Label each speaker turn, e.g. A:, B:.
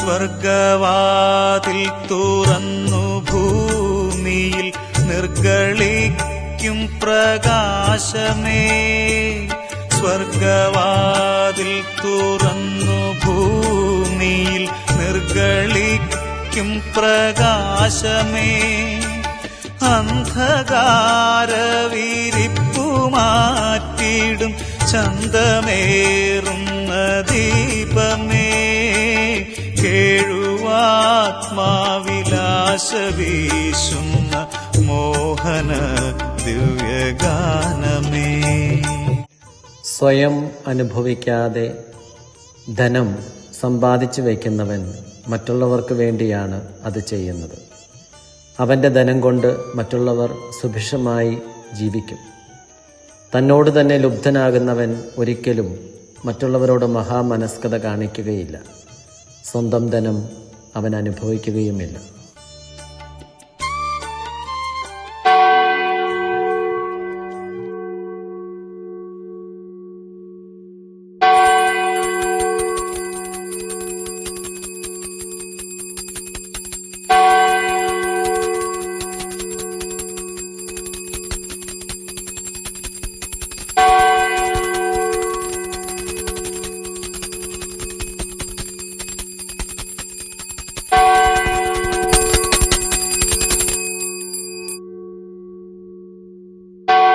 A: സ്വർഗവാതിൽ തുറന്നു ഭൂമിയിൽ നിർഗളിക്കും പ്രകാശമേ. സ്വർഗവാതിൽ തുറന്നു ഭൂമിയിൽ നിർഗളിക്കും പ്രകാശമേ. അന്ധകാരവിരിപ്പു മാറ്റിടും ചന്തമേറുന്ന ദീപമേ. കേഴുവാത്മാവിലാശ വീശുന്ന മോഹന ദിവ്യഗാനമേ.
B: സ്വയം അനുഭവിക്കാതെ ധനം സമ്പാദിച്ചു വയ്ക്കുന്നവൻ മറ്റുള്ളവർക്ക് വേണ്ടിയാണ് അത് ചെയ്യുന്നത്. അവൻ്റെ ധനം കൊണ്ട് മറ്റുള്ളവർ സുഭിക്ഷമായി ജീവിക്കും. തന്നോട് തന്നെ ലുബ്ധനാകുന്നവൻ ഒരിക്കലും മറ്റുള്ളവരോട് മഹാമനസ്കത കാണിക്കുകയില്ല. സ്വന്തം ധനം അവൻ അനുഭവിക്കുകയുമില്ല.